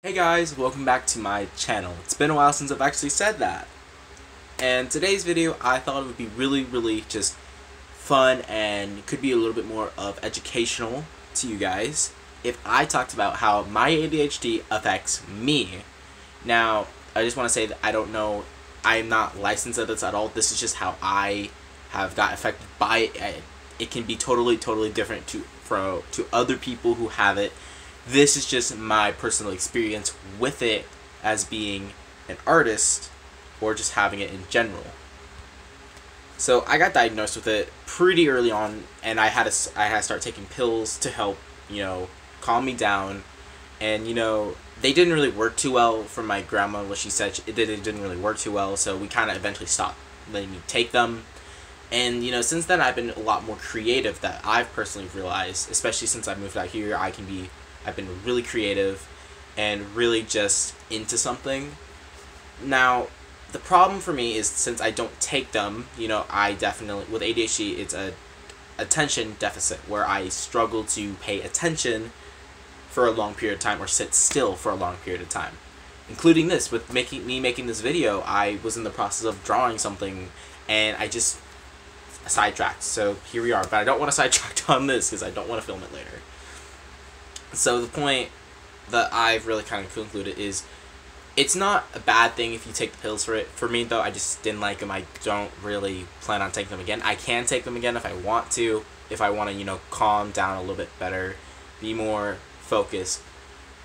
Hey guys, welcome back to my channel. It's been a while since I've actually said that. And today's video, I thought it would be really just fun and could be a little bit more of educational to you guys if I talked about how my ADHD affects me. Now, I just want to say that I don't know, I'm not licensed at this at all. This is just how I have got affected by it. It can be totally different to other people who have it. This is just my personal experience with it as being an artist or just having it in general. So I got diagnosed with it pretty early on, and I had to start taking pills to help, calm me down. And they didn't really work too well for my grandma. What she said, it didn't really work too well. So we kind of eventually stopped letting me take them. And since then I've been a lot more creative. That I've personally realized, especially since I moved out here, I've been really creative and really just into something. Now, the problem for me is since I don't take them, I definitely, with ADHD, it's a attention deficit where I struggle to pay attention for a long period of time or sit still for a long period of time. Including this, with me making this video, I was in the process of drawing something and I just sidetracked. So here we are, but I don't want to sidetrack on this because I don't want to film it later. So the point that I've really kind of concluded is it's not a bad thing if you take the pills for it. For me, though, I just didn't like them. I don't really plan on taking them again. I can take them again if I want to, calm down a little bit better, be more focused.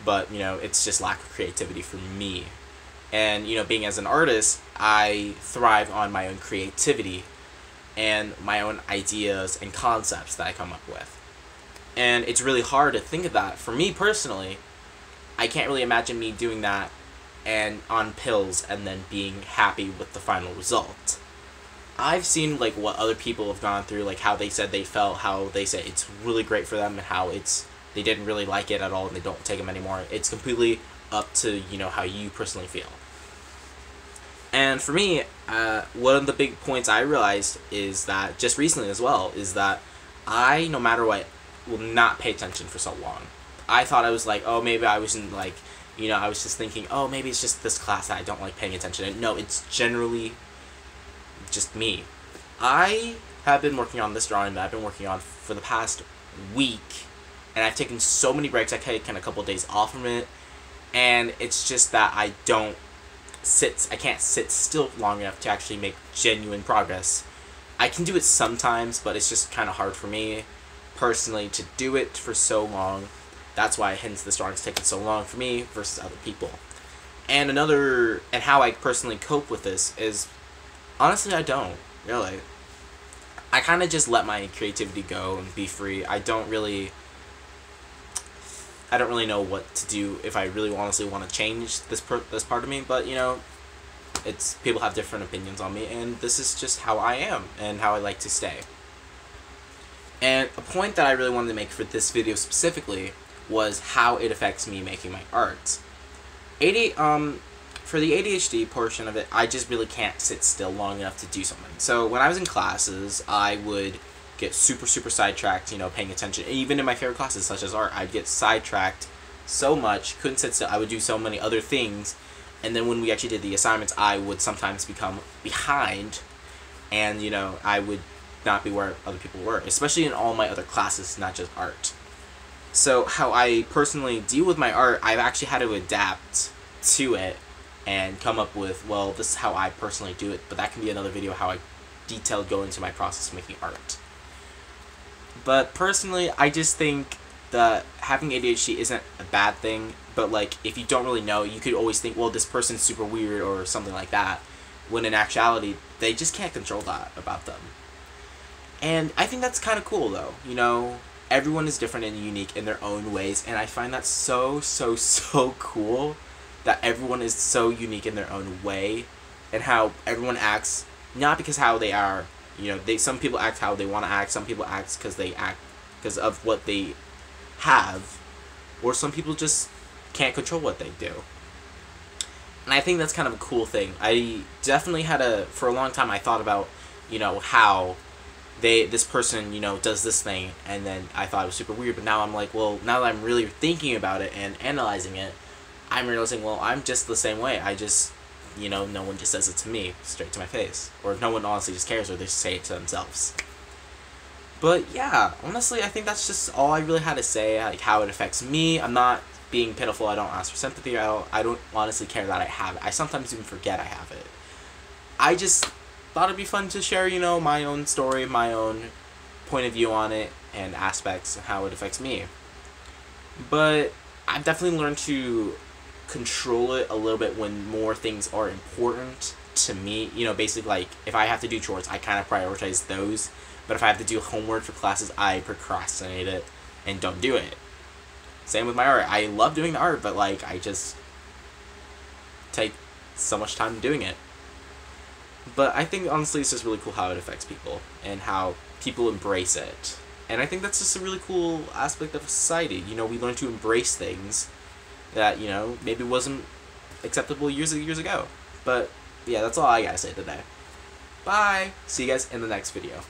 But, it's just lack of creativity for me. And, being as an artist, I thrive on my own creativity and my own ideas and concepts that I come up with. And it's really hard to think of that. For me personally, I can't really imagine me doing that and on pills and then being happy with the final result. I've seen what other people have gone through, how they said they felt, how they say it's really great for them, and how they didn't really like it at all and they don't take them anymore. It's completely up to how you personally feel. And for me, one of the big points I realized is that just recently as well is that I, no matter what, will not pay attention for so long. I thought I was oh, maybe I wasn't I was just thinking, oh, maybe it's just this class that I don't like paying attention. And no, it's generally just me. I have been working on this drawing that I've been working on for the past week, and I've taken so many breaks. I've taken a couple of days off from it, and it's just that I can't sit still long enough to actually make genuine progress. I can do it sometimes, but it's just kind of hard for me personally to do it for so long. That's why hence this drawing's taken so long for me versus other people. And how I personally cope with this is, honestly, I don't really. I kind of just let my creativity go and be free. I don't really know what to do if I really honestly want to change this part of me, but it's people have different opinions on me, and this is just how I am and how I like to stay. And a point that I really wanted to make for this video specifically was how it affects me making my art. For the ADHD portion of it, I just really can't sit still long enough to do something. So when I was in classes, I would get super sidetracked, paying attention. Even in my favorite classes, such as art, I'd get sidetracked so much, couldn't sit still. I would do so many other things. And then when we actually did the assignments, I would sometimes become behind, and, I would not be where other people were, especially in all my other classes, not just art. So how I personally deal with my art, I've actually had to adapt to it and come up with, well, this is how I personally do it, but that can be another video how I detailed go into my process of making art. But personally, I just think that having ADHD isn't a bad thing, but if you don't really know, you could always think, well, this person's super weird or something like that, when in actuality, they just can't control that about them. And I think that's kind of cool, though. Everyone is different and unique in their own ways, and I find that so cool that everyone is so unique in their own way, and how everyone acts, not because how they are, some people act how they want to act, some people act because of what they have, or some people just can't control what they do. And I think that's kind of a cool thing. I definitely for a long time I thought about, how this person, does this thing, and then I thought it was super weird, but now I'm like, well, now that I'm really thinking about it and analyzing it, I'm realizing, well, I'm just the same way. I just, no one just says it to me, straight to my face. Or no one honestly just cares, or they just say it to themselves. But yeah, honestly, I think that's just all I really had to say, like how it affects me. I'm not being pitiful, I don't ask for sympathy, I don't honestly care that I have it. I sometimes even forget I have it. I just thought it'd be fun to share, my own story, my own point of view on it, and aspects of how it affects me. But I've definitely learned to control it a little bit when more things are important to me. Basically, like, if I have to do chores, I kind of prioritize those. But if I have to do homework for classes, I procrastinate it and don't do it. Same with my art. I love doing the art, but, like, I just take so much time doing it. But I think, honestly, it's just really cool how it affects people and how people embrace it. And I think that's just a really cool aspect of society. We learn to embrace things that, maybe wasn't acceptable years ago. But, yeah, that's all I gotta say today. Bye! See you guys in the next video.